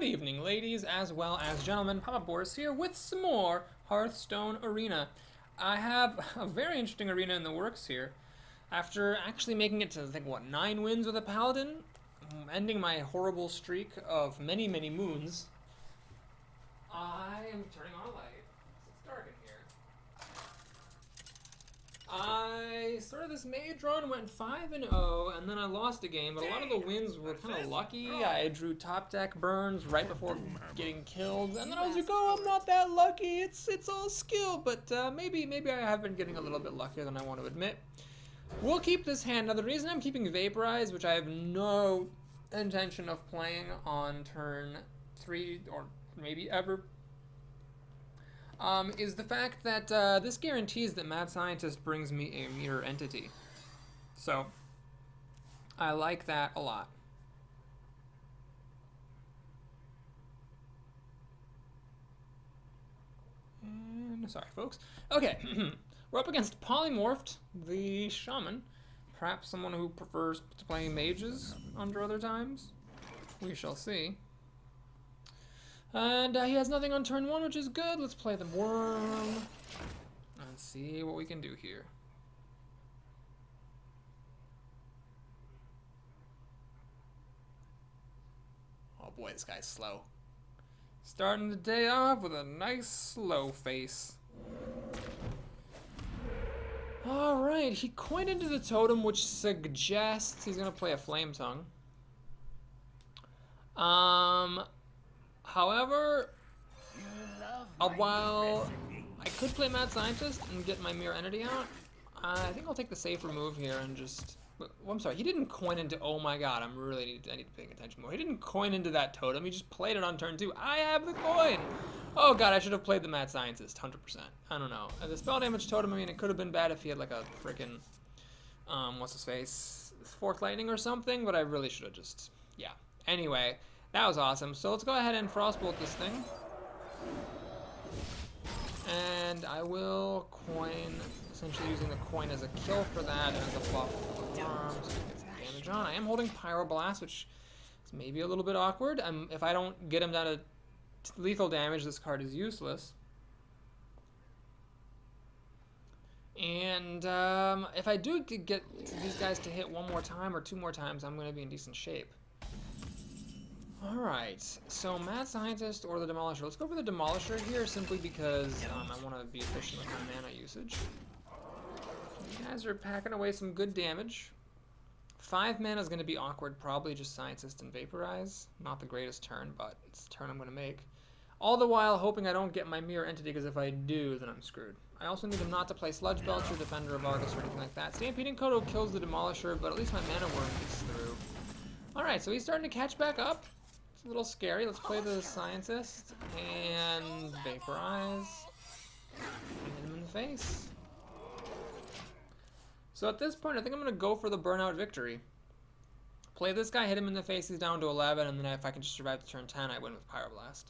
evening, ladies as well as gentlemen. Papa Boris here with some more Hearthstone Arena. I have a very interesting arena in the works here. After actually making it to, I think, what, 9 wins with a Paladin, ending my horrible streak of many, many moons, I am turning on a light. It's dark in here. I started this mage run, went 5-0, and then I lost a game, but a lot of the wins were kind of lucky. I drew top deck burns right before getting killed, and then I was like, oh, I'm not that lucky. It's all skill, but maybe I have been getting a little bit luckier than I want to admit. We'll keep this hand. Now, the reason I'm keeping Vaporize, which I have no intention of playing on turn 3 or maybe ever, is the fact that this guarantees that Mad Scientist brings me a mirror entity. So, I like that a lot. And, sorry, folks. Okay, we're up against Polymorphed, the Shaman. Perhaps someone who prefers to play mages under other times. We shall see. And he has nothing on turn 1, which is good. Let's play the Worm and see what we can do here. Oh boy, this guy's slow. Starting the day off with a nice slow face. Alright, he coined into the totem, which suggests he's going to play a Flame Tongue. However, while I could play Mad Scientist and get my Mirror Entity out, I think I'll take the safer move here and just... Well, I'm sorry, he didn't coin into... Oh my god, I need to pay attention more. He didn't coin into that totem, he just played it on turn 2. I have the coin! Oh god, I should have played the Mad Scientist, 100%. I don't know. The spell damage totem, I mean, it could have been bad if he had like a freaking... what's his face? Fork Lightning or something, but I really should have just... Yeah. Anyway... That was awesome. So let's go ahead and Frostbolt this thing. And I will coin, essentially using the coin as a kill for that and as a buff for the worm, so get some damage on. I am holding Pyroblast, which is maybe a little bit awkward. If I don't get him down to lethal damage, this card is useless. And if I do get these guys to hit 1 more time or 2 more times, I'm going to be in decent shape. Alright, so Mad Scientist or the Demolisher. Let's go for the Demolisher here simply because I want to be efficient with my mana usage. You guys are packing away some good damage. 5 mana is going to be awkward, probably just Scientist and Vaporize. Not the greatest turn, but it's the turn I'm going to make. All the while hoping I don't get my Mirror Entity, because if I do, then I'm screwed. I also need him not to play Sludge Belcher, Defender of Argus, or anything like that. Stampeding Kodo kills the Demolisher, but at least my Mana Worm gets through. Alright, so he's starting to catch back up. A little scary. Let's play the Scientist and Vaporize. Hit him in the face. So at this point, I think I'm going to go for the Burnout Victory. Play this guy, hit him in the face, he's down to 11, and then if I can just survive to turn 10, I win with Pyroblast.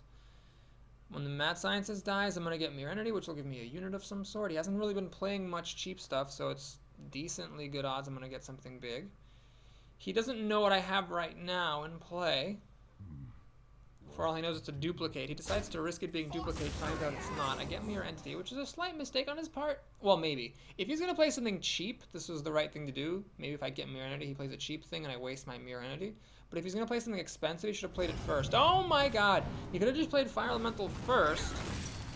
When the Mad Scientist dies, I'm going to get Mirror Entity, which will give me a unit of some sort. He hasn't really been playing much cheap stuff, so it's decently good odds I'm going to get something big. He doesn't know what I have right now in play. For all he knows, it's a duplicate. He decides to risk it being duplicate, finds out it's not. I get Mirror Entity, which is a slight mistake on his part. Well, maybe. If he's going to play something cheap, this was the right thing to do. Maybe if I get Mirror Entity, he plays a cheap thing and I waste my Mirror Entity. But if he's going to play something expensive, he should have played it first. Oh my god! He could have just played Fire Elemental first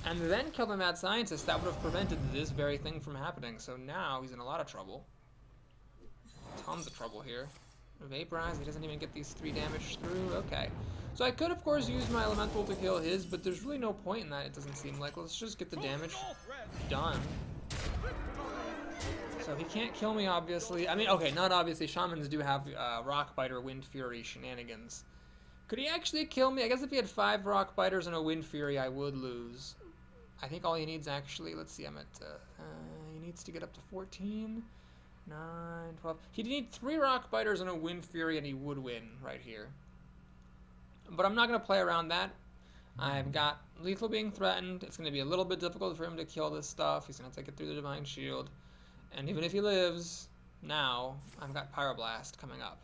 and then killed the Mad Scientist. That would have prevented this very thing from happening. So now he's in a lot of trouble. Tons of trouble here. Vaporize, he doesn't even get these 3 damage through. Okay. So I could, of course, use my Elemental to kill his, but there's really no point in that, it doesn't seem like. Let's just get the damage done. So he can't kill me, obviously. I mean, okay, not obviously. Shamans do have Rockbiter, Wind Fury shenanigans. Could he actually kill me? I guess if he had 5 Rockbiters and a Wind Fury, I would lose. I think all he needs, actually, let's see, I'm at, he needs to get up to 14. 9, 12. He'd need 3 Rockbiters and a Wind Fury, and he would win right here. But I'm not going to play around that. I've got lethal being threatened. It's going to be a little bit difficult for him to kill this stuff. He's going to take it through the Divine Shield. And even if he lives, now, I've got Pyroblast coming up.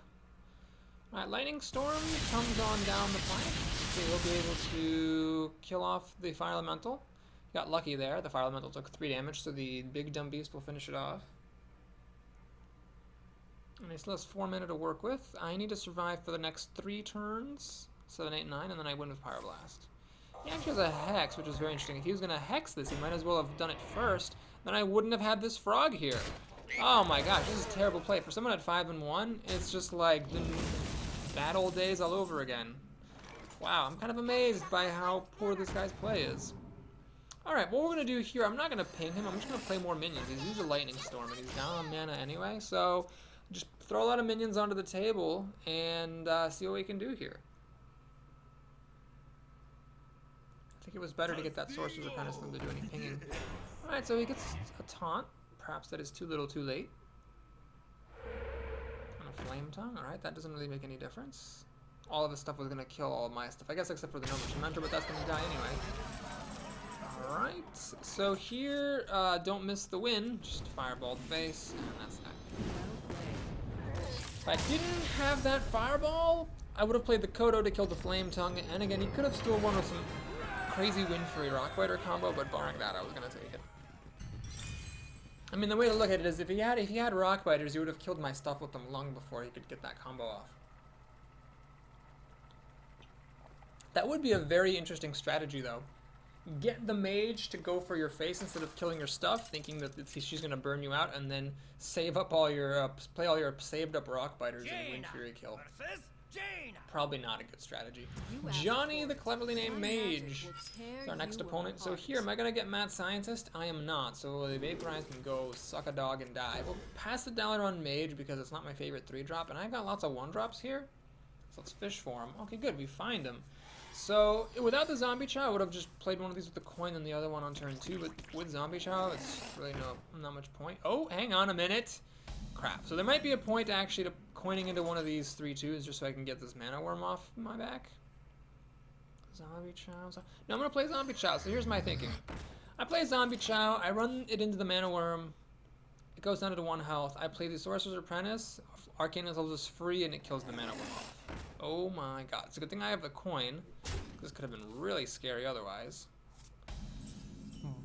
Alright, Lightning Storm comes on down the plank. So he'll be able to kill off the Fire Elemental. Got lucky there. The Fire Elemental took 3 damage, so the big dumb beast will finish it off. And he still has 4 mana to work with. I need to survive for the next 3 turns. 7, 8, 9, and then I win with Pyroblast. He actually has a Hex, which is very interesting. If he was going to Hex this, he might as well have done it first. Then I wouldn't have had this frog here. Oh my gosh, this is a terrible play. For someone at 5 and 1, it's just like the bad old days all over again. Wow, I'm kind of amazed by how poor this guy's play is. Alright, what we're going to do here, I'm not going to ping him, I'm just going to play more minions. He's used a Lightning Storm, and he's down on mana anyway, so just throw a lot of minions onto the table and see what we can do here. I think it was better to get that Sorcerer's Apprentice than to do any pinging. Alright, so he gets a taunt. Perhaps that is too little too late. And a Flame Tongue, alright, that doesn't really make any difference. All of his stuff was going to kill all of my stuff, I guess except for the Gnome Mentor, but that's going to die anyway. Alright, so here, don't miss the win, just Fireball the face, and that's that. If I didn't have that Fireball, I would have played the Kodo to kill the Flame Tongue, and again, he could have still won with some crazy Wind Fury Rockbiter combo, but barring that, I was going to take it. I mean, the way to look at it is if he had Rockbiters, he would have killed my stuff with them long before he could get that combo off. That would be a very interesting strategy, though. Get the mage to go for your face instead of killing your stuff, thinking that she's going to burn you out, and then save up all your play all your saved up Rockbiters and Wind Fury kill. Probably not a good strategy. Johnny, the cleverly named mage, is our next opponent. So here, am I going to get Mad Scientist? I am not. So the Vaporize can go suck a dog and die. We'll pass the dollar on mage because it's not my favorite 3-drop, and I've got lots of 1-drops here. So let's fish for him. Okay, good. We find him. So without the Zombie Chow, I would have just played one of these with the coin and the other one on turn 2. But with Zombie Chow, it's really not much point. Oh, hang on a minute. Crap. So there might be a point actually to coining into one of these 3/2s just so I can get this Mana Worm off my back. Zombie Chow. No, I'm going to play Zombie Chow. So here's my thinking. I play Zombie Chow. I run it into the Mana Worm. It goes down to 1 health. I play the Sorcerer's Apprentice. Arcane Missile is free and it kills the Mana Worm off. Oh my god. It's a good thing I have the coin. This could have been really scary otherwise.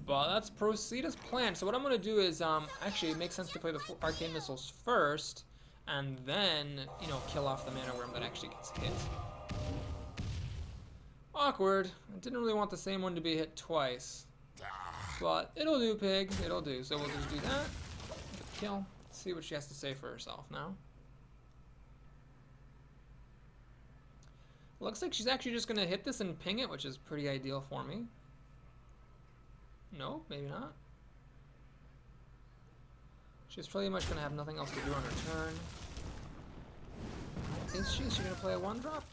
But let's proceed as planned. So what I'm going to do is, actually it makes sense to play the Arcane Missiles first, and then, you know, kill off the Mana Worm that actually gets hit. Awkward. I didn't really want the same one to be hit twice. But it'll do, pig. It'll do. So we'll just do that. Kill. Let's see what she has to say for herself now. Looks like she's actually just going to hit this and ping it, which is pretty ideal for me. No, maybe not. She's pretty much going to have nothing else to do on her turn. Is she? Is she going to play a 1-drop?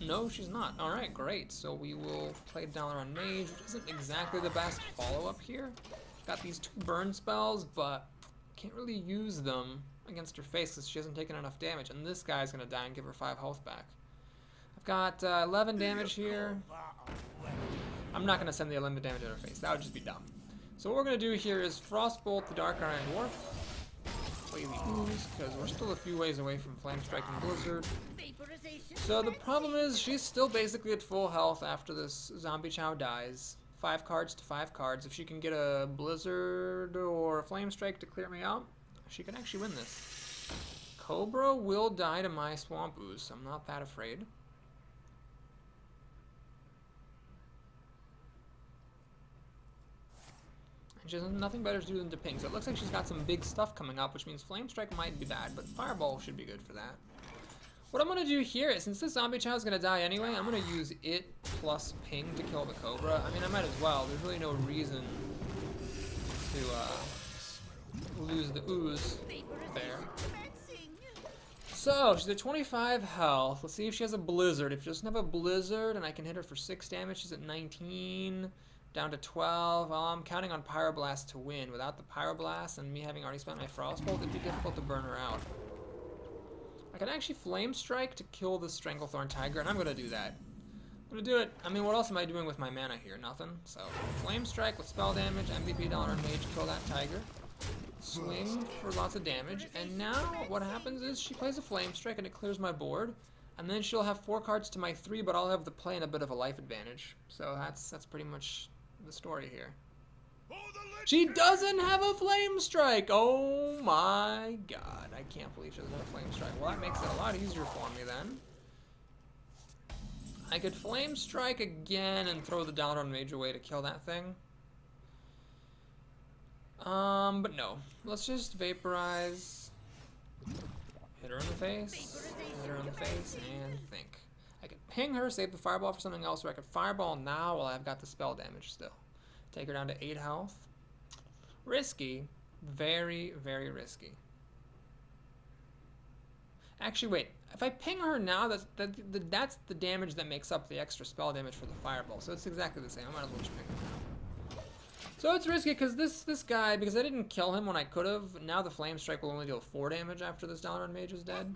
No, she's not. Alright, great. So we will play Dollar on Mage, which isn't exactly the best follow-up here. Got these 2 burn spells, but can't really use them against her face because she hasn't taken enough damage. And this guy's going to die and give her 5 health back. I've got 11 damage here. I'm not going to send the 11 damage at her face. That would just be dumb. So what we're going to do here is Frostbolt the Dark Iron Dwarf. Play the Ooze, because we're still a few ways away from Flame Strike and Blizzard. So the problem is she's still basically at full health after this Zombie Chow dies. 5 cards to 5 cards. If she can get a Blizzard or a Flame Strike to clear me out, she can actually win this. Cobra will die to my Swamp Ooze, so I'm not that afraid. She has nothing better to do than to ping, so it looks like she's got some big stuff coming up, which means Flame Strike might be bad, but Fireball should be good for that. What I'm going to do here is, since this Zombie Chow is going to die anyway, I'm going to use it plus ping to kill the Cobra. I mean, I might as well. There's really no reason to lose the Ooze there. So, she's at 25 health. Let's see if she has a Blizzard. If she doesn't have a Blizzard and I can hit her for 6 damage, she's at 19. Down to 12. Well, I'm counting on Pyroblast to win. Without the Pyroblast and me having already spent my Frostbolt, it'd be difficult to burn her out. I can actually Flame Strike to kill the Stranglethorn Tiger, and I'm going to do that. I'm going to do it. I mean, what else am I doing with my mana here? Nothing. So, Flame Strike with spell damage, MVP Dollar and Mage, kill that Tiger. Swing for lots of damage, and now what happens is she plays a Flame Strike and it clears my board. And then she'll have 4 cards to my 3, but I'll have the play and a bit of a life advantage. So that's pretty much the story here. She doesn't have a Flame Strike! Oh my god. I can't believe she doesn't have a Flame Strike. Well, that makes it a lot easier for me then. I could Flame Strike again and throw the Dalaran Mage away to kill that thing. But no. Let's just Vaporize. Hit her in the face. Hit her in the face and think. I could ping her, save the Fireball for something else, or I could Fireball now while I've got the spell damage still. Take her down to 8 health. Risky. Very, very risky. Actually, wait. If I ping her now, that's the damage that makes up the extra spell damage for the Fireball. So it's exactly the same. I might as well just ping her now. So it's risky because this guy, because I didn't kill him when I could have, now the Flame Strike will only deal 4 damage after this Dalaran Mage is dead.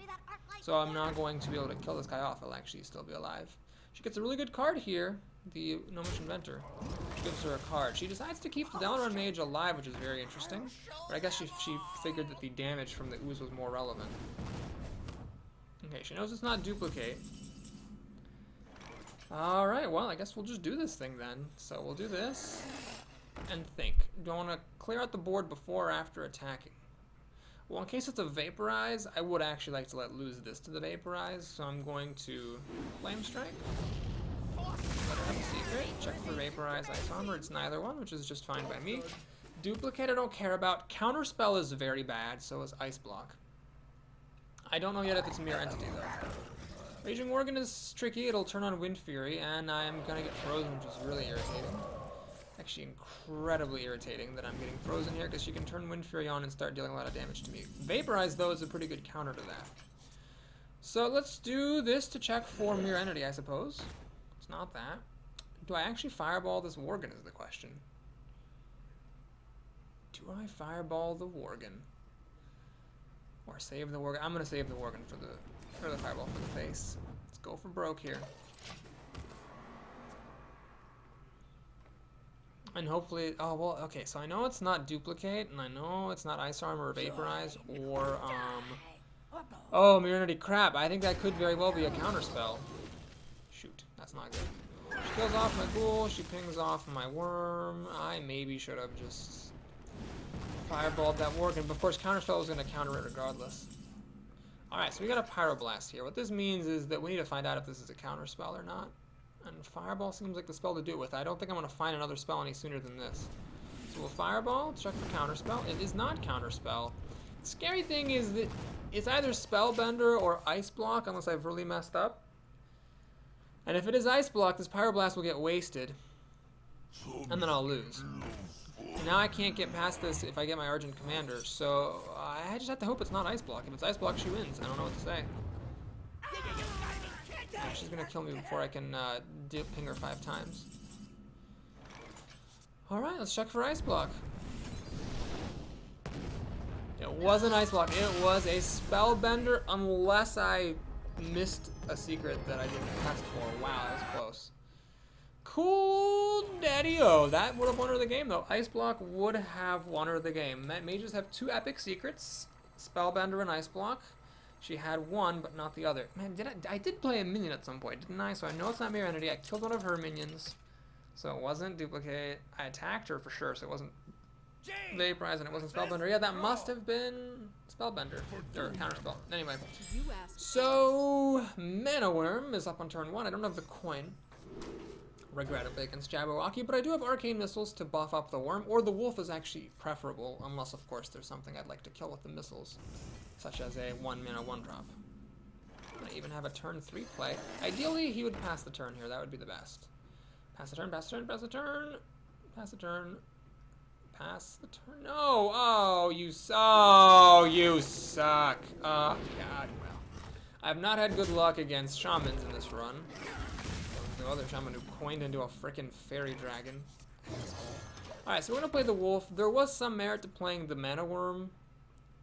So I'm not going to be able to kill this guy off. He'll actually still be alive. She gets a really good card here, the Gnomish Inventor. Which gives her a card. She decides to keep the Dalaran Mage alive, which is very interesting. But I guess she figured that the damage from the ooze was more relevant. Okay, she knows it's not duplicate. Alright, well, I guess we'll just do this thing then. So we'll do this and think. Do I want to clear out the board before or after attacking? Well, in case it's a Vaporize, I would actually like to lose this to the Vaporize, so I'm going to Flame Strike. Let her have a secret. Check for Vaporize, Ice Armor. It's neither one, which is just fine by me. Duplicate I don't care about. Counterspell is very bad, so is Ice Block. I don't know yet if it's a Mirror Entity, though. Raging Worgen is tricky. It'll turn on Wind Fury, and I'm going to get frozen, which is really irritating. Actually incredibly irritating that I'm getting frozen here, because she can turn Wind Fury on and start dealing a lot of damage to me. Vaporize, though, is a pretty good counter to that. So let's do this to check for Mirror Entity, I suppose. It's not that. Do I actually Fireball this Worgen is the question. Do I Fireball the Worgen? Or save the Worgen? I'm going to save the Worgen for the Fireball for the face. Let's go for broke here. And hopefully, oh, well, okay, so I know it's not Duplicate, and I know it's not Ice Armor or Vaporize, or, oh, Mirror Entity, crap, I think that could very well be a Counterspell. Shoot, that's not good. She kills off my Ghoul, she pings off my Worm. I maybe should have just Fireballed that Worgen, but of course Counterspell was going to counter it regardless. Alright, so we got a Pyroblast here. What this means is that we need to find out if this is a Counterspell or not. And Fireball seems like the spell to do it with. I don't think I'm going to find another spell any sooner than this. So we'll Fireball, check for Counterspell. It is not Counterspell. The scary thing is that it's either Spellbender or Ice Block, unless I've really messed up. And if it is Ice Block, this Pyroblast will get wasted. And then I'll lose. And now I can't get past this if I get my Argent Commander, so I just have to hope it's not Ice Block. If it's Ice Block, she wins. I don't know what to say. She's gonna kill me before I can ping her 5 times. Alright, let's check for Ice Block. It wasn't Ice Block, it was a Spellbender, unless I missed a secret that I didn't test for. Wow, that was close. Cool daddy-o. That would have won her the game, though. Ice Block would have won her the game. Mages have 2 epic secrets, Spellbender and Ice Block. She had one, but not the other. Man, I did play a minion at some point, didn't I? So I know it's not Mirror Entity. I killed one of her minions, so it wasn't Duplicate. I attacked her for sure, so it wasn't Vaporize, and it wasn't Spellbender. Yeah, that must have been Spellbender, or Counterspell. Anyway, so Mana Worm is up on turn 1. I don't have the coin, regrettably, against Jabberwocky, but I do have Arcane Missiles to buff up the Worm, or the Wolf is actually preferable, unless, of course, there's something I'd like to kill with the missiles, such as a 1-mana 1-drop. I even have a turn 3 play. Ideally, he would pass the turn here. That would be the best. Pass the turn, pass the turn, pass the turn, pass the turn, pass the turn. No! Oh, you suck. Oh, God, well. I've not had good luck against Shamans in this run. The other Shaman who coined into a frickin' Fairy Dragon. Alright, so we're gonna play the Wolf. There was some merit to playing the Mana Worm,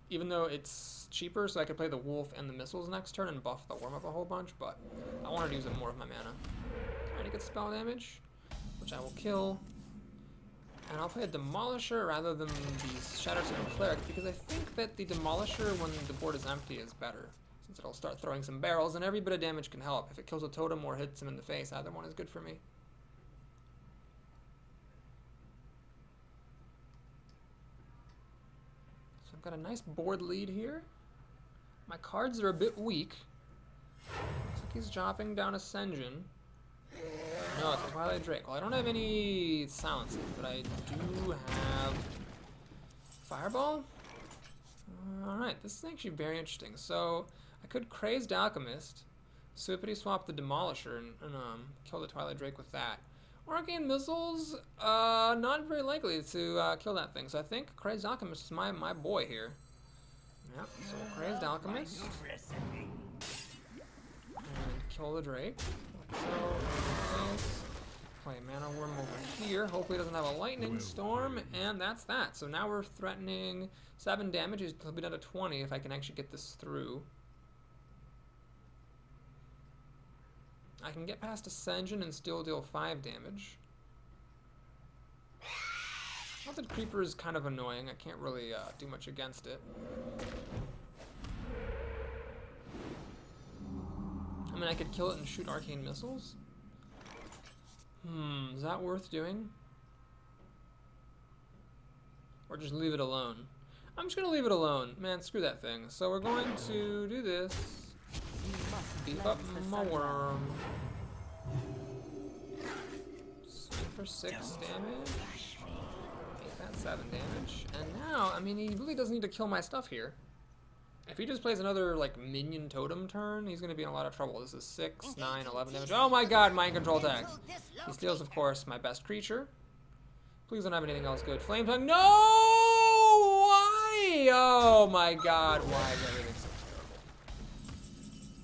even though it's cheaper, so I could play the Wolf and the Missiles next turn and buff the Worm up a whole bunch, but I wanted to use up more of my mana. Trying to get spell damage, which I will kill. And I'll play a Demolisher rather than the Shattered Stone Cleric, because I think that the Demolisher, when the board is empty, is better. since it'll start throwing some barrels, and every bit of damage can help. If it kills a totem or hits him in the face, either one is good for me. So I've got a nice board lead here. My cards are a bit weak. Looks like he's dropping down Ascension. No, it's a Twilight Drake. Well, I don't have any silences, but I do have Fireball. Alright, this is actually very interesting. So, I could Crazed Alchemist, Swippity swap the Demolisher, and kill the Twilight Drake with that. Arcane Missiles, not very likely to kill that thing. So I think Crazed Alchemist is my boy here. Yep, so Crazed Alchemist. And kill the Drake. So, nice. Play Mana Worm over here. Hopefully it doesn't have a Lightning Storm, and that's that. So now we're threatening 7 damage. He'll be down to 20 if I can actually get this through. I can get past Ascension and still deal 5 damage. Haunted Creeper is kind of annoying. I can't really do much against it. I mean, I could kill it and shoot Arcane Missiles. Is that worth doing? Or just leave it alone? I'm just gonna leave it alone. Man, screw that thing. So we're going to do this. Beef up my worm. Swing for 6 damage. Make that 7 damage. And now, I mean, he really doesn't need to kill my stuff here. If he just plays another, like, minion totem turn, he's going to be in a lot of trouble. This is 6, 9, 11 damage. Oh my god, mind control attacks. He steals, of course, my best creature. Please don't have anything else good. Flame tongue. No! Why? Oh my god, why is everything so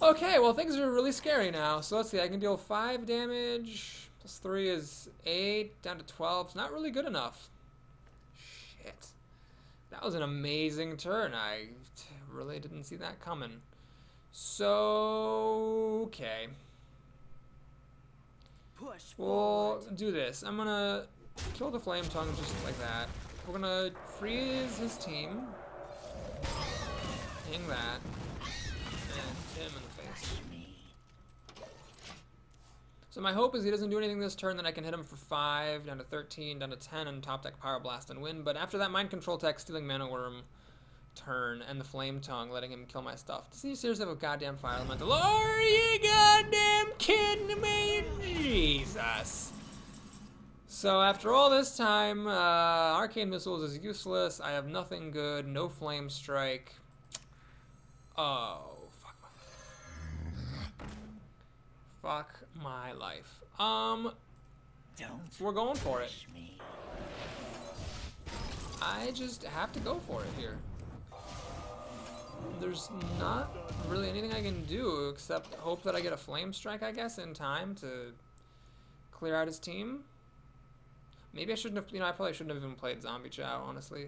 terrible? Okay, well, things are really scary now. So let's see, I can deal 5 damage. Plus 3 is 8, down to 12. It's not really good enough. Shit. That was an amazing turn. I really didn't see that coming. So, okay. We'll do this. I'm gonna kill the Flame Tongue just like that. We're gonna freeze his team. Hang that. And hit him in the face. So my hope is he doesn't do anything this turn, then I can hit him for 5, down to 13, down to 10, and top deck Power Blast and win. But after that Mind Control tech, stealing Mana Worm turn, and the Flame Tongue, letting him kill my stuff. Does he seriously have a goddamn Fire Elemental? Are you goddamn kidding me? Jesus. So after all this time, Arcane Missiles is useless. I have nothing good, no Flame Strike. Oh, fuck my life. Fuck my life. We're going for it. I just have to go for it here. There's not really anything I can do except hope that I get a Flame Strike, I guess, in time to clear out his team. Maybe I shouldn't have, I probably shouldn't have even played Zombie Chow, honestly.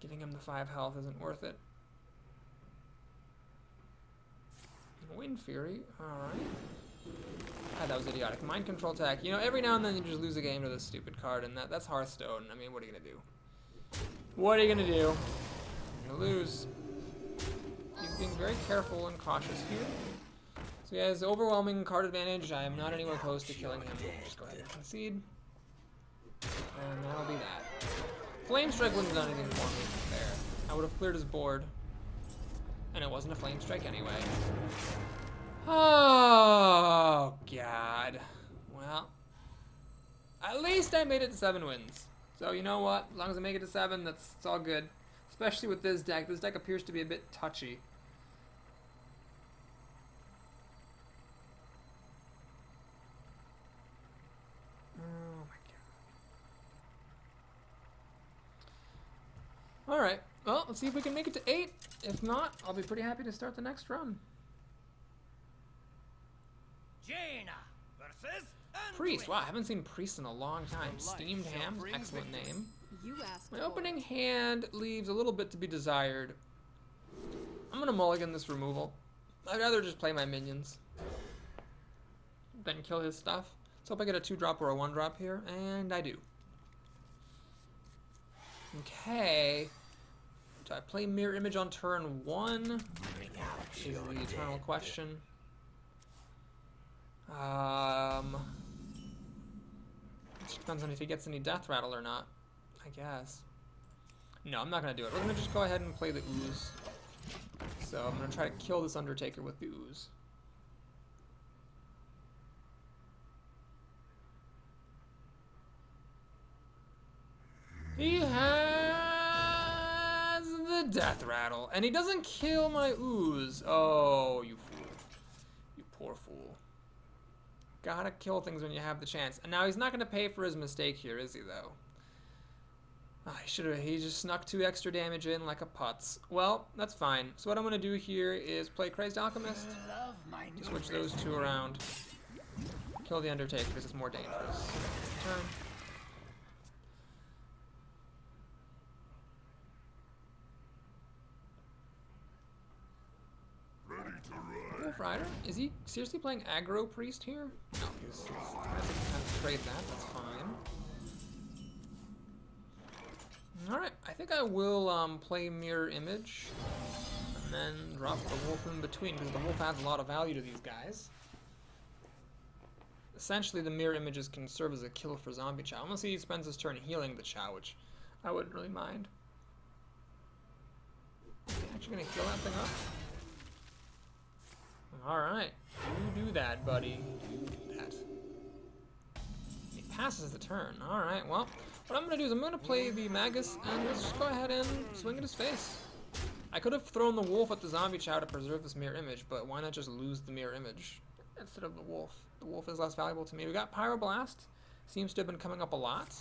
Giving him the 5 health isn't worth it. Wind Fury, alright. God, that was idiotic. Mind Control attack. Every now and then you just lose a game to this stupid card, and that's Hearthstone. I mean, what are you gonna do? What are you gonna do? You're gonna lose. He's being very careful and cautious here. So he has overwhelming card advantage. I am not anywhere close to killing him. Just go ahead and concede. And that'll be that. Flame Strike wouldn't have done anything for me there. I would have cleared his board. And it wasn't a Flame Strike anyway. Oh, God. Well, at least I made it to 7 wins. So you know what? As long as I make it to 7, it's all good. Especially with this deck. This deck appears to be a bit touchy. Oh my god. Alright. Well, let's see if we can make it to 8. If not, I'll be pretty happy to start the next run. Jaina versus Priest. Wow, I haven't seen Priest in a long time. Steamed Ham, excellent name. My opening hand leaves a little bit to be desired. I'm gonna mulligan this removal. I'd rather just play my minions than kill his stuff. Let's hope I get a 2-drop or a 1-drop here, and I do. Okay. Do I play Mirror Image on turn 1? Is the eternal question. It depends on if he gets any Death Rattle or not, I guess. No, I'm not going to do it. We're going to just go ahead and play the Ooze. So I'm going to try to kill this Undertaker with the Ooze. He has the Death Rattle, and he doesn't kill my Ooze. Oh, you fool. You poor fool. Gotta kill things when you have the chance. And now he's not gonna pay for his mistake here, is he, though? Oh, he just snuck 2 extra damage in like a putz. Well, that's fine. So what I'm gonna do here is play Crazed Alchemist. Switch those 2 around. Kill the Undertaker because it's more dangerous. Turn. Wolf Rider? Is he seriously playing aggro priest here? No, he's kind of trade that. That's fine. Alright, I think I will play Mirror Image and then drop the wolf in between because the wolf adds a lot of value to these guys. Essentially, the Mirror Images can serve as a kill for Zombie Chow, unless he spends his turn healing the Chow, which I wouldn't really mind. Is he actually going to heal that thing up? Alright, you do that, buddy. You do that. He passes the turn. Alright, well, what I'm going to do is I'm going to play the Magus, and let's just go ahead and swing at his face. I could have thrown the wolf at the Zombie Chow to preserve this Mirror Image, but why not just lose the Mirror Image instead of the wolf? The wolf is less valuable to me. We got Pyroblast. Seems to have been coming up a lot.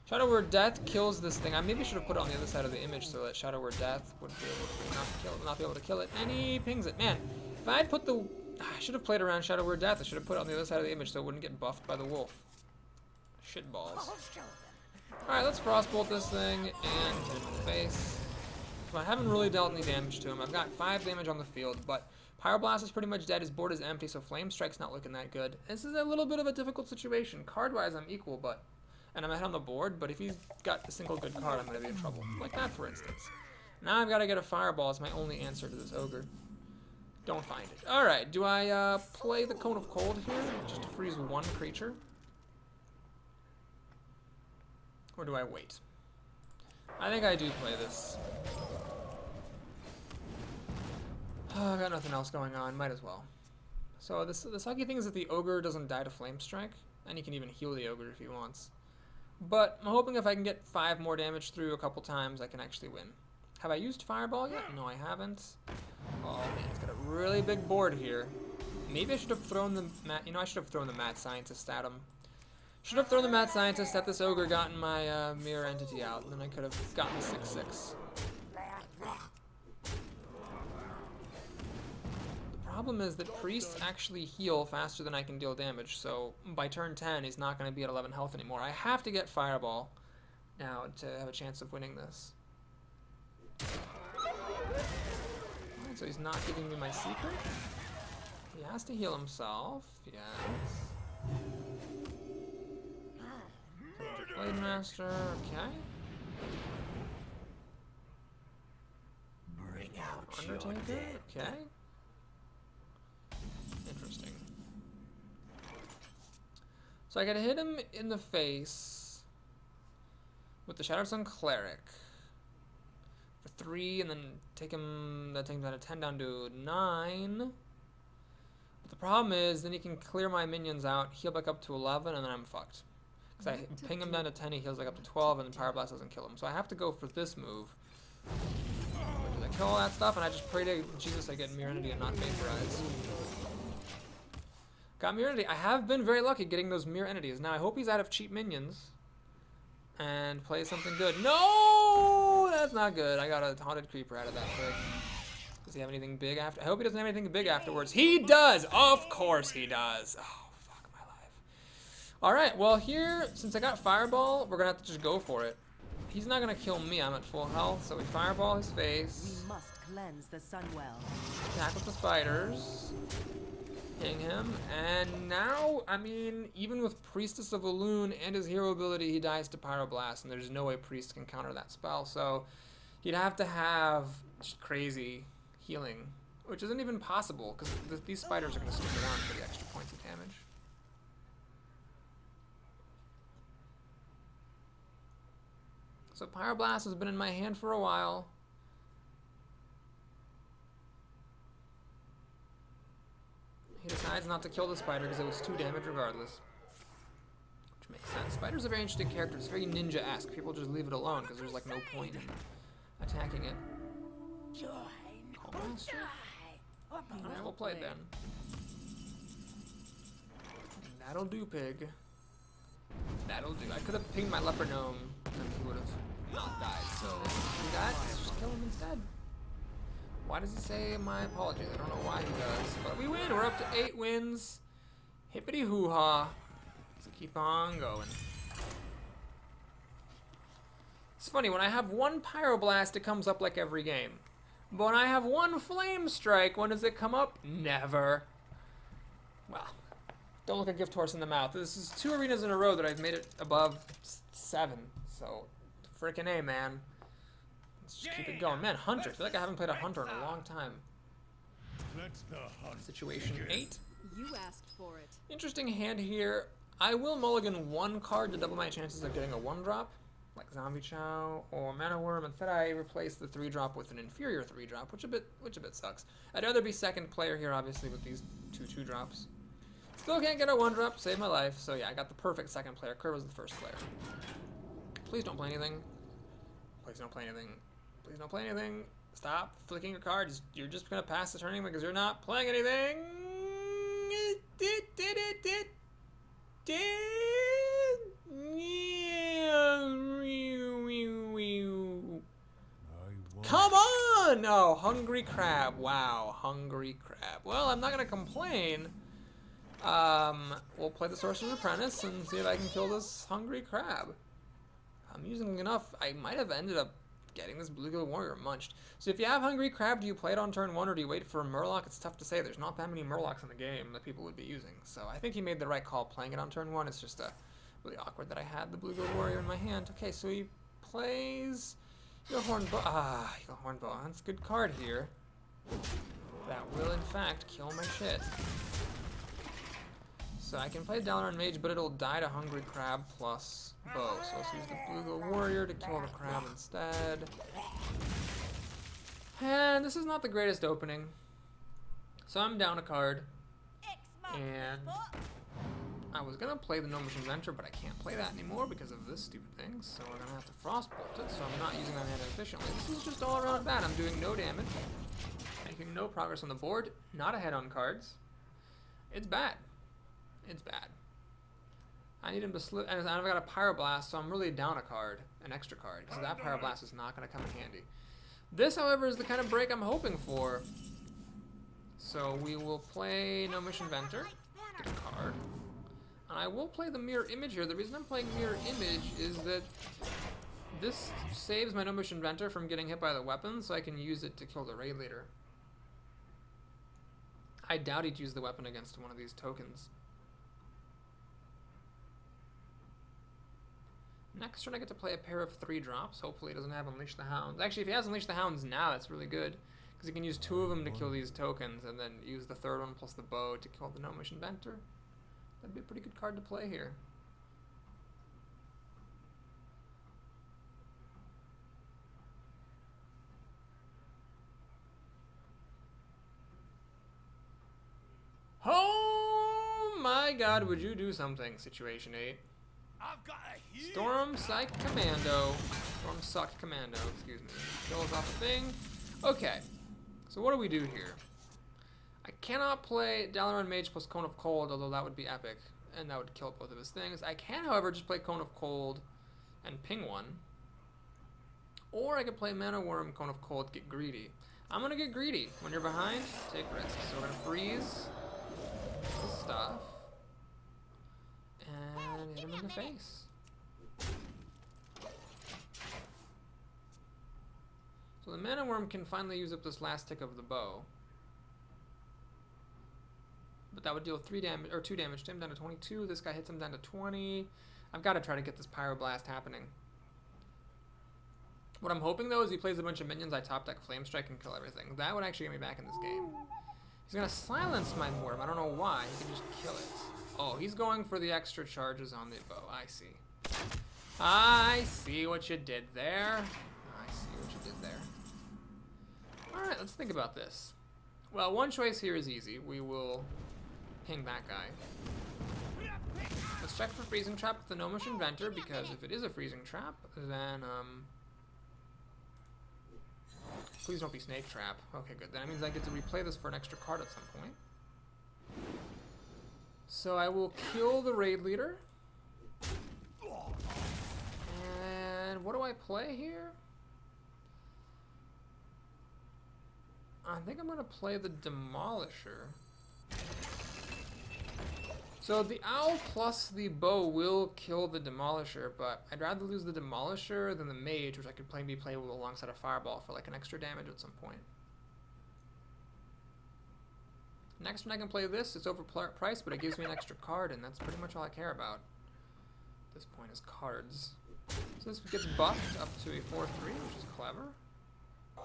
Shadow Word Death kills this thing. I maybe should have put it on the other side of the image so that Shadow Word Death would be able to not be able to kill it. And he pings it. Man, if I had put the... I should have played around Shadow Word Death. I should have put it on the other side of the image so it wouldn't get buffed by the wolf. Shitballs. Alright, let's Frostbolt this thing and hit him in the face. So I haven't really dealt any damage to him. I've got 5 damage on the field, but Pyroblast is pretty much dead. His board is empty, so Flame Strike's not looking that good. This is a little bit of a difficult situation. Card-wise, I'm equal, but... And I'm ahead on the board, but if he's got a single good card, I'm going to be in trouble. Like that, for instance. Now I've got to get a Fireball as my only answer to this Ogre. Don't find it. Alright, do I play the Cone of Cold here, just to freeze 1 creature? Or do I wait? I think I do play this. Oh, I got nothing else going on. Might as well. So the sucky thing is that the Ogre doesn't die to Flame Strike, and he can even heal the Ogre if he wants. But I'm hoping if I can get 5 more damage through a couple times, I can actually win. Have I used Fireball yet? No, I haven't. Oh man, he's got a really big board here. Maybe I should have thrown the I should have thrown the Mad Scientist at him. Should have thrown the Mad Scientist at this Ogre, gotten my Mirror Entity out, and then I could have gotten 6/6. The problem is that priests actually heal faster than I can deal damage, so by turn 10 he's not going to be at 11 health anymore. I have to get Fireball now to have a chance of winning this. Alright, so he's not giving me my secret. He has to heal himself, yes. Blade Master, okay. Bring out Undertaker, okay. Interesting. So I gotta hit him in the face with the Shattered Sun Cleric for 3, and then take him out of 10 down to 9. But the problem is, then he can clear my minions out, heal back up to 11, and then I'm fucked. Because I ping him down to 10, he heals back up to 12, and then Pyroblast doesn't kill him. So I have to go for this move. I kill all that stuff, and I just pray to Jesus I get Mirror Entity and not Vaporize. Got Mirror Entity. I have been very lucky getting those Mirror Entities. Now I hope he's out of cheap minions and plays something good. No! That's not good. I got a Haunted Creeper out of that thing. Does he have anything big after? I hope he doesn't have anything big afterwards. He does! Of course he does. Oh, fuck my life. Alright, well here, since I got Fireball, we're gonna have to just go for it. He's not gonna kill me. I'm at full health, so we Fireball his face. We must cleanse the Sunwell. Attack with the spiders. Ping him, and now, I mean, even with Priestess of Elune and his hero ability, he dies to Pyroblast, and there's no way Priest can counter that spell, so He'd have to have just crazy healing, which isn't even possible because these spiders are going to stick around for the extra points of damage. So Pyroblast has been in my hand for a while. He decides not to kill the spider because it was 2 damage regardless. Which makes sense. Spider's a very interesting character. It's very ninja-esque. People just leave it alone because there's like no point in attacking it. Alright, we'll play it then. That'll do, pig. That'll do. I could have pinged my leper gnome and he would have not died. So do that. Let's just kill him instead. Why does he say my apologies? I don't know why he does. But we win. We're up to 8 wins. Hippity hoo-ha. Let's keep on going. It's funny, when I have 1 Pyroblast, it comes up like every game. But when I have 1 Flame Strike, when does it come up? Never. Well, don't look a gift horse in the mouth. This is 2 arenas in a row that I've made it above 7. So, frickin' A, man. Let's just keep it going. Man, Hunter. I feel like I haven't played a Hunter in a long time. Situation 8. You asked for it. Interesting hand here. I will mulligan 1 card to double my chances of getting a 1-drop, like Zombie Chow or Mana Worm. Instead, I replace the 3-drop with an inferior 3-drop, which a bit sucks. I'd rather be second player here, obviously, with these 2 2-drops. Still can't get a 1-drop, save my life. So yeah, I got the perfect second player. Kerr was the first player. Please don't play anything. Please don't play anything. Please don't play anything. Stop flicking your cards. You're just gonna pass the turning because you're not playing anything. Come on! Oh, Hungry Crab. Wow, Hungry Crab. Well, I'm not gonna complain. We'll play the Sorcerer's Apprentice and see if I can kill this Hungry Crab. I'm using enough. I might have ended up getting this Bluegill Warrior munched. So if you have Hungry Crab, do you play it on turn 1 or do you wait for a Murloc? It's tough to say. There's not that many Murlocs in the game that people would be using. So I think he made the right call playing it on turn 1. It's just really awkward that I had the Bluegill Warrior in my hand. Okay, so he plays Horn Bow. Horn Bow. That's a good card here. That will, in fact, kill my shit. So I can play Dalaran Mage, but it'll die to Hungry Crab plus Bow. So let's use the Bluegill Warrior to kill the crab instead. And this is not the greatest opening. So I'm down a card. And I was going to play the Gnomish Inventor, but I can't play that anymore because of this stupid thing. So we're going to have to Frostbolt it, so I'm not using that hand efficiently. This is just all around bad. I'm doing no damage. Making no progress on the board. Not ahead on cards. It's bad. It's bad. I need him to slip, and I've got a Pyroblast, so I'm really down a card, an extra card, because that Pyroblast is not going to come in handy. This, however, is the kind of break I'm hoping for. So we will play Gnomish Inventor, get a card. And I will play the Mirror Image here. The reason I'm playing Mirror Image is that this saves my Gnomish Inventor from getting hit by the weapon, so I can use it to kill the Raid Leader. I doubt he'd use the weapon against one of these tokens. Next turn I get to play a pair of 3-drops. Hopefully he doesn't have Unleash the Hounds. Actually, if he has Unleash the Hounds now, that's really good. Because he can use 2 of them to kill these tokens, and then use the 3rd one plus the bow to kill the Gnomish Inventor. That'd be a pretty good card to play here. Oh my god, would you do something, Situation 8. I've got a huge Storm Psych Commando. Storm Suck Commando, excuse me. Kills off a thing. Okay, so what do we do here? I cannot play Dalaran Mage plus Cone of Cold, although that would be epic, and that would kill both of his things. I can, however, just play Cone of Cold and ping 1. Or I could play Mana Worm, Cone of Cold, get greedy. I'm going to get greedy. When you're behind, take risks. So we're going to freeze this stuff. And hit him in the face. So the Mana Worm can finally use up this last tick of the bow. But that would deal 3 damage, or 2 damage to him, down to 22. This guy hits him down to 20. I've got to try to get this Pyroblast happening. What I'm hoping though is he plays a bunch of minions, I top deck Flame Strike and kill everything. That would actually get me back in this game. He's gonna silence my Mortem. I don't know why. He can just kill it. Oh, he's going for the extra charges on the bow. I see. I see what you did there. I see what you did there. Alright, let's think about this. Well, one choice here is easy. We will ping that guy. Let's check for Freezing Trap with the Gnomish Inventor, because if it is a Freezing Trap, then, please don't be Snake Trap. Okay, good. That means I get to replay this for an extra card at some point. So I will kill the Raid Leader. And what do I play here? I think I'm going to play the Demolisher. So the Owl plus the Bow will kill the Demolisher, but I'd rather lose the Demolisher than the Mage, which I could be playable alongside a Fireball for like an extra damage at some point. Next one I can play this, it's overpriced, but it gives me an extra card, and that's pretty much all I care about at this point is cards. So this gets buffed up to a 4-3, which is clever. I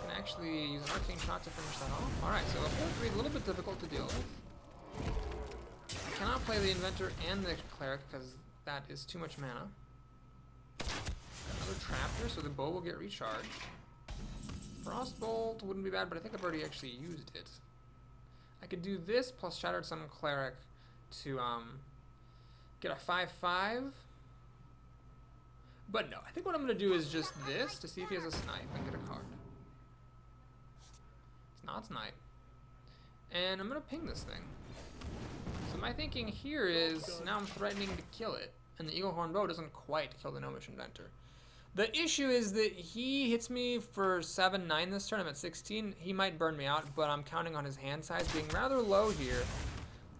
can actually use an Arcane Shot to finish that off. Alright, so a 4-3 is a little bit difficult to deal with. I cannot play the Inventor and the Cleric because that is too much mana. Got another trap here, so the bow will get recharged. Frostbolt wouldn't be bad, but I think I've already actually used it. I could do this plus Shattered Sun Cleric to get a 5-5. But no, I think what I'm going to do is just this to see if he has a Snipe and get a card. It's not Snipe. And I'm going to ping this thing. So my thinking here is, now I'm threatening to kill it, and the Eaglehorn Bow doesn't quite kill the Gnomish Inventor. The issue is that he hits me for 7-9 this turn, I'm at 16, he might burn me out, but I'm counting on his hand size being rather low here,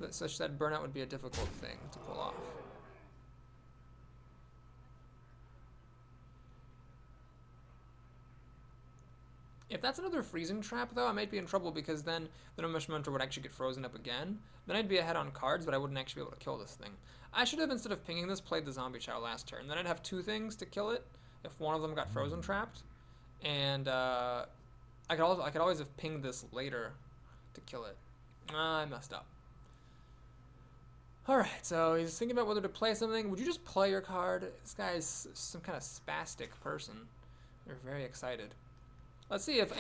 such that burnout would be a difficult thing to pull off. If that's another Freezing Trap, though, I might be in trouble because then the Gnomish Inventor would actually get frozen up again. Then I'd be ahead on cards, but I wouldn't actually be able to kill this thing. I should have, instead of pinging this, played the Zombie Chow last turn. Then I'd have two things to kill it if one of them got frozen trapped. And I could always have pinged this later to kill it. I messed up. Alright, so he's thinking about whether to play something. Would you just play your card? This guy is some kind of spastic person. They're very excited. Let's see, if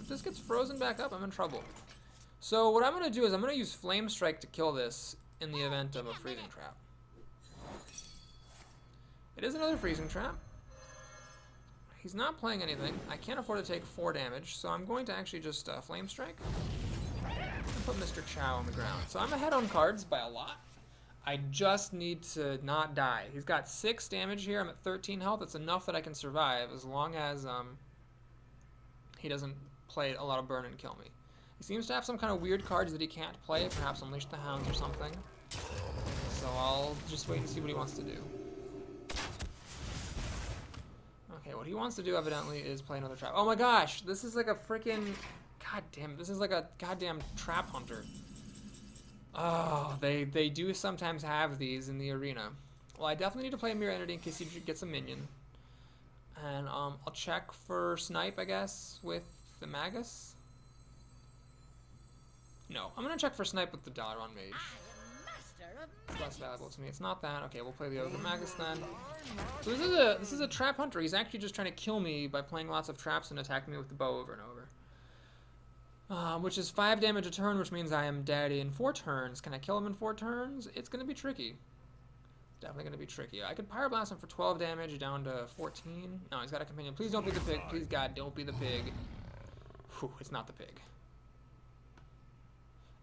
this gets frozen back up, I'm in trouble. So what I'm going to do is I'm going to use Flame Strike to kill this in the event of a Freezing Trap. It is another Freezing Trap. He's not playing anything. I can't afford to take 4 damage, so I'm going to actually just Flame Strike and put Mr. Chow on the ground. So I'm ahead on cards by a lot. I just need to not die. He's got 6 damage here. I'm at 13 health. It's enough that I can survive as long as he doesn't play a lot of burn and kill me. He seems to have some kind of weird cards that he can't play, perhaps Unleash the Hounds or something. So I'll just wait and see what he wants to do. Okay, what he wants to do evidently is play another trap. Oh my gosh, this is like a freaking... God damn it, this is like a goddamn trap hunter. Oh, they do sometimes have these in the arena. Well, I definitely need to play a Mirror Entity in case he gets a minion. And I'll check for Snipe, I guess, with the Magus. No, I'm gonna check for Snipe with the Dalaran Mage. It's less valuable to me. It's not that. Okay, we'll play the Ogre Magus then. So this is a trap hunter. He's actually just trying to kill me by playing lots of traps and attacking me with the bow over and over. Which is 5 damage a turn, which means I am dead in 4 turns. Can I kill him in 4 turns? It's gonna be tricky. Definitely gonna be tricky. I could Pyroblast him for 12 damage down to 14. No, he's got a companion. Please don't be the pig. Please, God, don't be the pig. Whew, it's not the pig.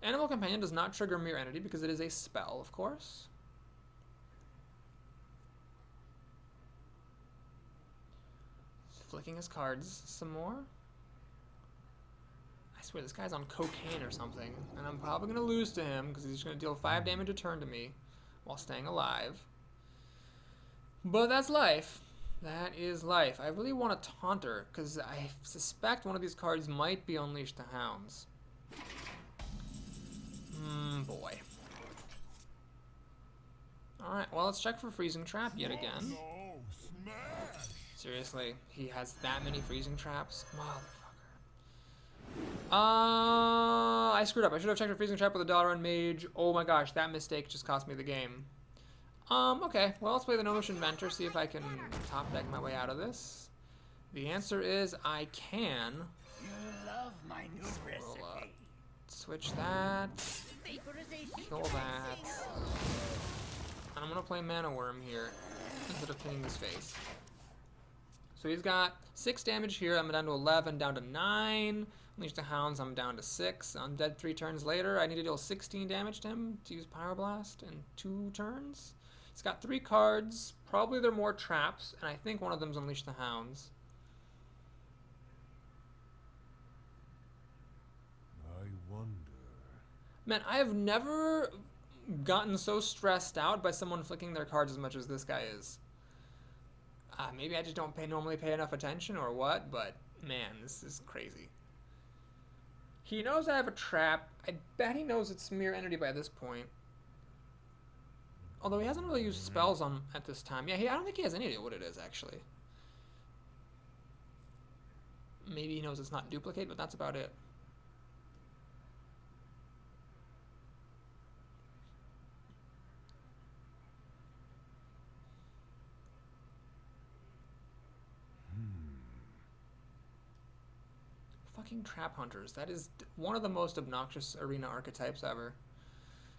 Animal Companion does not trigger Mirror Entity because it is a spell, of course. Flicking his cards some more. I swear, this guy's on cocaine or something, and I'm probably going to lose to him because he's going to deal 5 damage a turn to me while staying alive. But that's life. That is life. I really want a Taunter because I suspect one of these cards might be Unleash the Hounds. Boy. Alright, well, let's check for Freezing Trap yet again. Seriously, he has that many freezing traps? Motherfucker. I screwed up. I should have checked a freezing trap with a Dalaran Mage. Oh my gosh, that mistake just cost me the game. Okay. Well, let's play the Gnomish Inventor, see if I can top deck my way out of this. The answer is I can. You love my new We'll, recipe. switch that. Kill that. And I'm gonna play Mana Worm here instead of pinning his face. So he's got 6 damage here. I'm down to 11, down to 9. Unleash the Hounds, I'm down to 6. I'm dead 3 turns later. I need to deal 16 damage to him to use Pyroblast in 2 turns. He's got 3 cards. Probably they're more traps, and I think one of them's Unleash the Hounds. I wonder. Man, I have never gotten so stressed out by someone flicking their cards as much as this guy is. Maybe I just don't normally pay enough attention or what, but man, this is crazy. He knows I have a trap. I bet he knows it's Mirror Entity by this point. Although he hasn't really used spells on at this time. Yeah, I don't think he has any idea what it is, actually. Maybe he knows it's not Duplicate, but that's about it. Fucking Trap Hunters. That is one of the most obnoxious arena archetypes ever.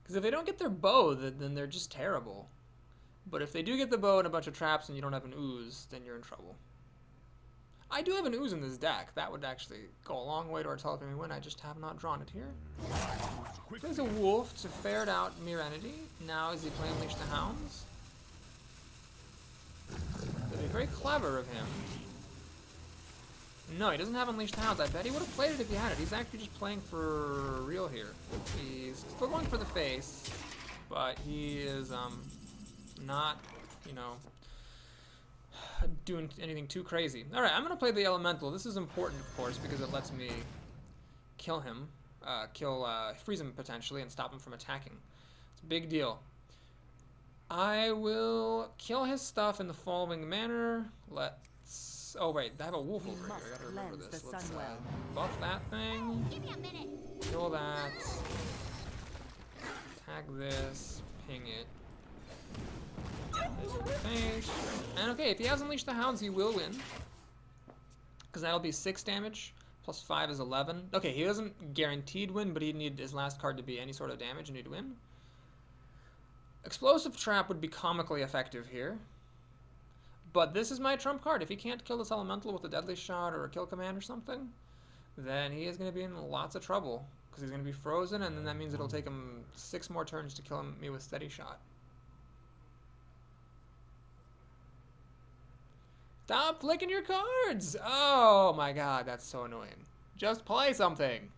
Because if they don't get their bow, then they're just terrible. But if they do get the bow and a bunch of traps and you don't have an ooze, then you're in trouble. I do have an ooze in this deck. That would actually go a long way towards helping me win. I just have not drawn it here. There's a wolf to ferret out Mirror Entity. Now is he playing Unleash the Hounds? That'd be very clever of him. No, he doesn't have Unleashed Hounds. I bet he would have played it if he had it. He's actually just playing for real here. He's still going for the face, but he is not, you know, doing anything too crazy. All right, I'm gonna play the Elemental. This is important, of course, because it lets me kill him, freeze him potentially, and stop him from attacking. It's a big deal. I will kill his stuff in the following manner. Let's. Oh wait, I have a wolf over here. I gotta remember this. Let's buff that thing. Give me a minute. Kill that. Tag this. Ping it. Face. And okay, if he has Unleashed the Hounds, he will win. Because that'll be 6 damage. Plus 5 is 11. Okay, he doesn't guaranteed win, but he'd need his last card to be any sort of damage and he'd win. Explosive Trap would be comically effective here. But this is my trump card. If he can't kill this Elemental with a Deadly Shot or a Kill Command or something, then he is going to be in lots of trouble. Because he's going to be frozen, and then that means it'll take him 6 more turns to kill me with Steady Shot. Stop flicking your cards! Oh my god, that's so annoying. Just play something!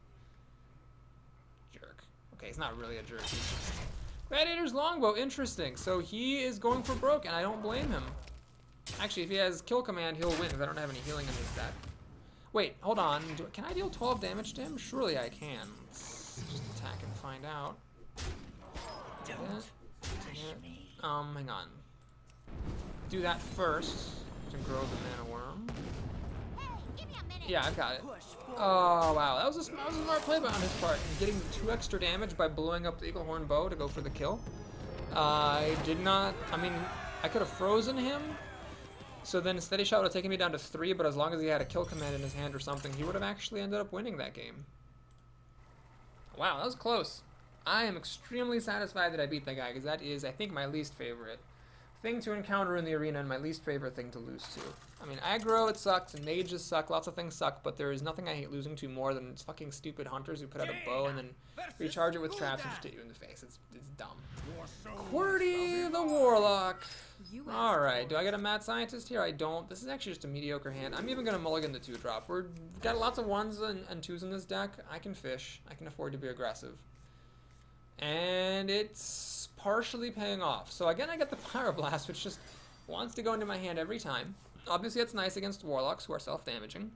Jerk. Okay, he's not really a jerk. He's just... Gladiator's Longbow, interesting. So he is going for broke, and I don't blame him. Actually, if he has Kill Command, he'll win, because I don't have any healing in his deck. Wait, hold on. Can I deal 12 damage to him? Surely I can. Let's just attack and find out. Hang on. Do that first. To grow the Mana Worm. Hey, give me a minute. Yeah, I've got it. Oh, wow. That was a smart play on his part. Getting 2 extra damage by blowing up the Eagle Horn Bow to go for the kill. I did not... I mean, I could have frozen him. So then Steady Shot would have taken me down to 3, but as long as he had a Kill Command in his hand or something, he would have actually ended up winning that game. Wow, that was close. I am extremely satisfied that I beat that guy, because that is, I think, my least favorite thing to encounter in the arena and my least favorite thing to lose to. I mean, aggro, it sucks, and mages suck, lots of ththings suck, but there is nothing I hate losing to more than fucking stupid hunters who put out a bow and then recharge it with traps and just hit you in the face. It's dumb. QWERTY the Warlock. Alright, do I get a Mad Scientist here? I don't. This is actually just a mediocre hand. I'm even going to mulligan the 2-drop. We've got lots of 1s and 2s in this deck. I can fish. I can afford to be aggressive. And it's partially paying off. So again, I get the Pyroblast, which just wants to go into my hand every time. Obviously, it's nice against Warlocks, who are self-damaging.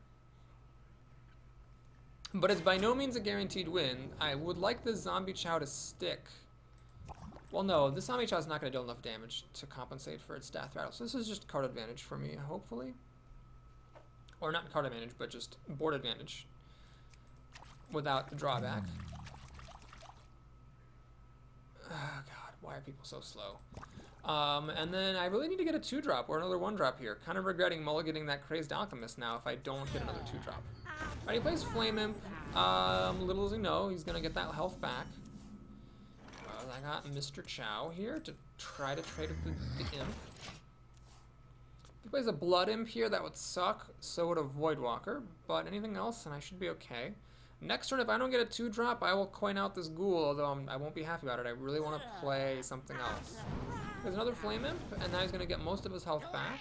But it's by no means a guaranteed win. I would like the Zombie Chow to stick. Well, no, the Zombie Chow is not going to deal enough damage to compensate for its Death Rattle. So this is just card advantage for me, hopefully. Or not card advantage, but just board advantage. Without the drawback. Oh god, why are people so slow? And then I really need to get a 2-drop or another 1-drop here. Kind of regretting mulliganing that Crazed Alchemist now if I don't get another 2-drop. Alright, he plays Flame Imp. Little does he know, he's gonna get that health back. I got Mr. Chow here to try to trade with the Imp. If he plays a Blood Imp here, that would suck. So would a Voidwalker. But anything else, and I should be okay. Next turn, if I don't get a 2-drop, I will coin out this Ghoul, although I won't be happy about it. I really want to play something else. There's another Flame Imp, and now he's going to get most of his health back.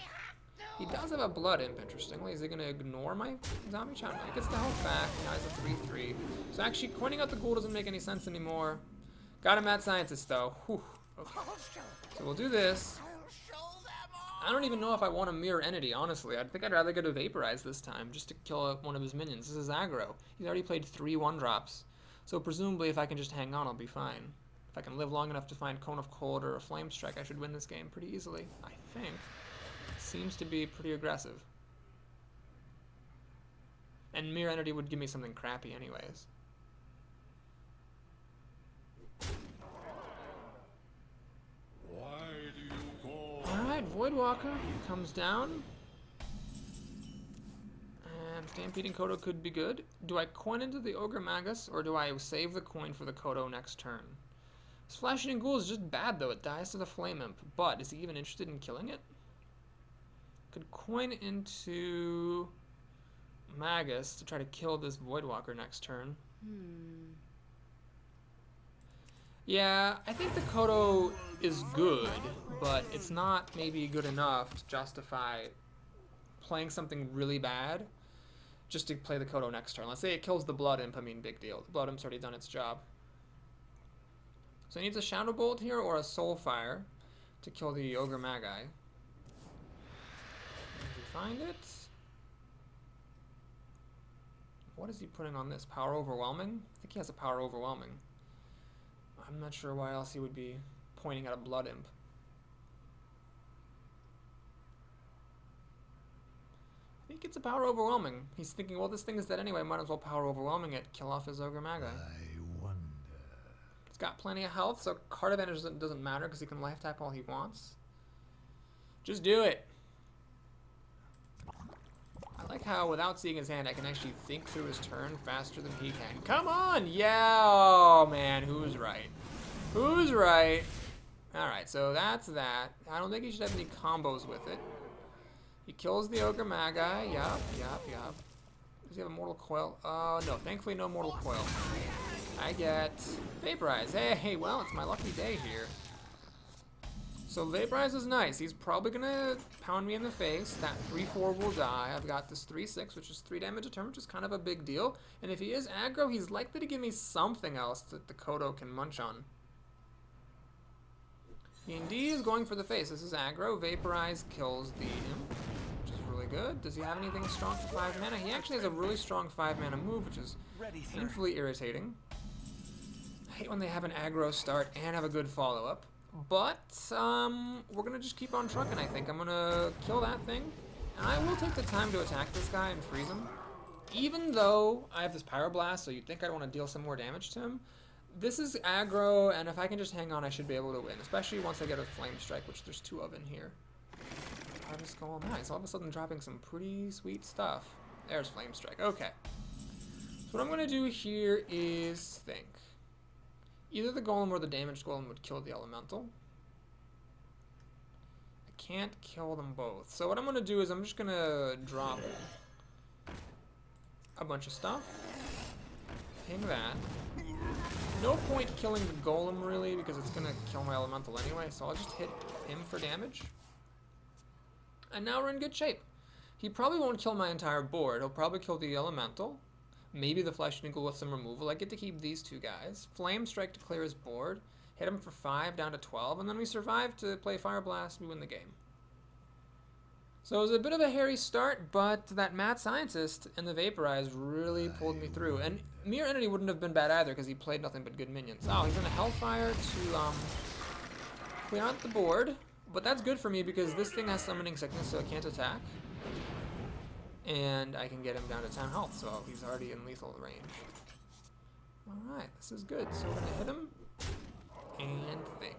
He does have a Blood Imp, interestingly. Is he going to ignore my Zombie Chow? No, he gets the health back. Now he's a 3-3. So actually, coining out the Ghoul doesn't make any sense anymore. Got a Mad Scientist, though. Whew. Okay. So we'll do this. I don't even know if I want a Mirror Entity, honestly. I think I'd rather get a Vaporize this time, just to kill one of his minions. This is aggro. He's already played 3 1-drops. So presumably, if I can just hang on, I'll be fine. If I can live long enough to find Cone of Cold or a Flame Strike, I should win this game pretty easily, I think. Seems to be pretty aggressive. And Mirror Entity would give me something crappy anyways. Alright, Voidwalker comes down. And Stampeding Kodo could be good. Do I coin into the Ogre Magus, or do I save the coin for the Kodo next turn? This Flash-Eating Ghoul is just bad, though. It dies to the Flame Imp. But is he even interested in killing it? Could coin into Magus to try to kill this Voidwalker next turn. Yeah, I think the Kodo is good, but it's not maybe good enough to justify playing something really bad just to play the Kodo next turn. Let's say it kills the Blood Imp, I mean, big deal. The Blood Imp's already done its job. So he needs a Shadow Bolt here or a Soulfire to kill the Ogre Magi. Did you find it? What is he putting on this? Power Overwhelming? I think he has a Power Overwhelming. I'm not sure why else he would be pointing at a Blood Imp. I think it's a Power Overwhelming. He's thinking, well, this thing is dead anyway, might as well Power Overwhelming it, kill off his Ogre Magi. I wonder. He's got plenty of health, so card advantage doesn't matter because he can life tap all he wants. Just do it. I like how, without seeing his hand, I can actually think through his turn faster than he can. Come on! Yeah! Oh, man, who's right? Who's right? Alright, so that's that. I don't think he should have any combos with it. He kills the Ogre Magi. Yup. Does he have a Mortal Coil? No, thankfully no Mortal Coil. I get Vaporize. Hey, well, it's my lucky day here. So Vaporize is nice. He's probably gonna pound me in the face. That 3-4 will die. I've got this 3-6, which is 3 damage a turn, which is kind of a big deal. And if he is aggro, he's likely to give me something else that the Kodo can munch on. He indeed is going for the face. This is aggro. Vaporize kills the Imp, which is really good. Does he have anything strong for 5 mana? He actually has a really strong 5 mana move, which is painfully irritating. I hate when they have an aggro start and have a good follow-up. But, we're gonna just keep on trucking, I think. I'm gonna kill that thing. And I will take the time to attack this guy and freeze him. Even though I have this Pyroblast, so you'd think I'd want to deal some more damage to him. This is aggro, and if I can just hang on, I should be able to win. Especially once I get a Flame Strike, which there's 2 of in here. Harvest Golem, nice. All of a sudden dropping some pretty sweet stuff. There's Flame Strike, okay. So what I'm gonna do here is think. Either the Golem or the Damaged Golem would kill the Elemental. I can't kill them both. So what I'm going to do is I'm just going to drop a bunch of stuff. Ping that. No point killing the Golem, really, because it's going to kill my Elemental anyway. So I'll just hit him for damage. And now we're in good shape. He probably won't kill my entire board. He'll probably kill the Elemental. Maybe the Flesh-Eating Ghoul with some removal. I get to keep these 2 guys. Flame Strike to clear his board. Hit him for 5 down to 12. And then we survive to play Fire Blast. We win the game. So it was a bit of a hairy start, but that Mad Scientist and the Vaporize really pulled me through. And Mirror Entity wouldn't have been bad either because he played nothing but good minions. Oh, he's going to Hellfire to clear out the board. But that's good for me because this thing has Summoning Sickness, so it can't attack. And I can get him down to 10 health, so he's already in lethal range. Alright, this is good. So we're going to hit him and think.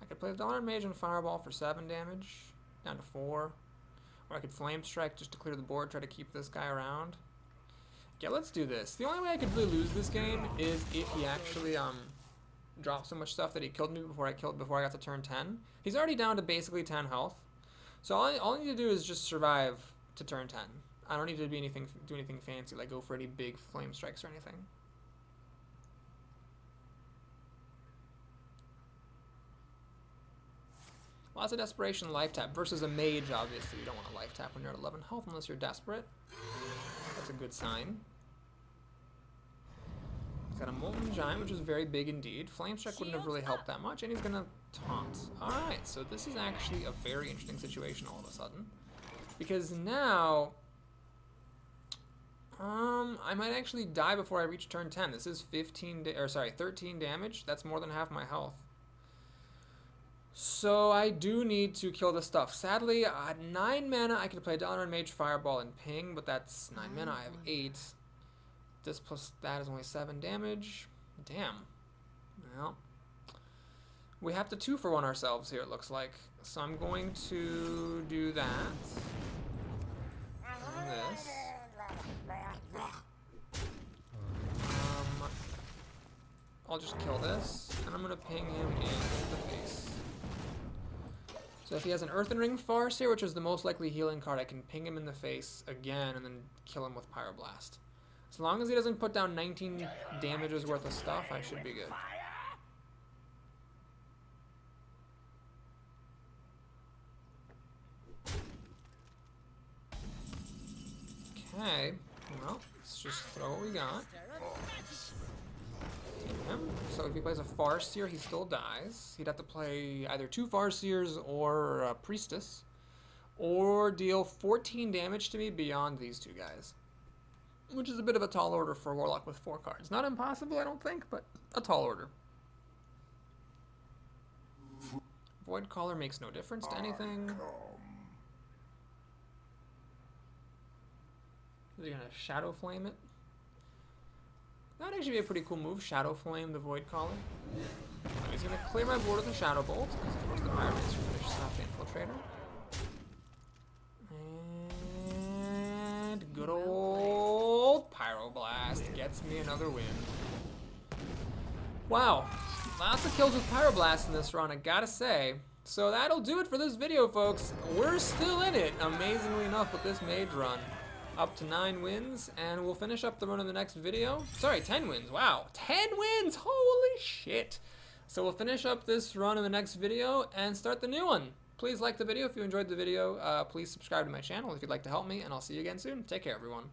I could play the Dollar Mage and Fireball for 7 damage, down to 4. Or I could Flame Strike just to clear the board, try to keep this guy around. Yeah, let's do this. The only way I could really lose this game is if he actually dropped so much stuff that he killed me before I got to turn 10. He's already down to basically 10 health. So all I need to do is just survive to turn 10. I don't need to do anything fancy, like go for any big flame strikes or anything. Lots of desperation life tap versus a mage, obviously. You don't want to life tap when you're at 11 health unless you're desperate. That's a good sign. He's got a Molten Giant, which is very big indeed. Flame Strike wouldn't have really helped that much, and he's going to taunt. Alright, so this is actually a very interesting situation all of a sudden. Because now, I might actually die before I reach turn 10. This is 13 damage. That's more than half my health. So I do need to kill this stuff. Sadly, at 9 mana, I could play Dollar Mage, Fireball, and Ping, but that's 9 mana. I have 8. This plus that is only 7 damage. Damn. Well, we have to 2-for-1 ourselves here, it looks like. So I'm going to do that. And this. I'll just kill this, and I'm going to ping him in the face. So if he has an Earthen Ring Farce here, which is the most likely healing card, I can ping him in the face again and then kill him with Pyroblast. As long as he doesn't put down 19 damages worth of stuff, I should be good. Okay, well, let's just throw what we got. Him. So if he plays a Farseer, he still dies. He'd have to play either 2 Farseers or a Priestess, or deal 14 damage to me beyond these 2 guys, which is a bit of a tall order for a Warlock with 4 cards. Not impossible, I don't think, but a tall order. Void Caller makes no difference to anything. Is he gonna Shadow Flame it? That would actually be a pretty cool move, Shadow Flame the Void Caller. He's going to clear my board with a Shadow Bolt, because of course the Pyromancer finishes off the Infiltrator. And good old Pyroblast gets me another win. Wow, lots of kills with Pyroblast in this run, I gotta say. So that'll do it for this video, folks. We're still in it, amazingly enough, with this Mage run. Up to 9 wins, and we'll finish up the run in the next video. Sorry, 10 wins. Wow, 10 wins! Holy shit! So we'll finish up this run in the next video and start the new one. Please like the video if you enjoyed the video. Please subscribe to my channel if you'd like to help me, and I'll see you again soon. Take care, everyone.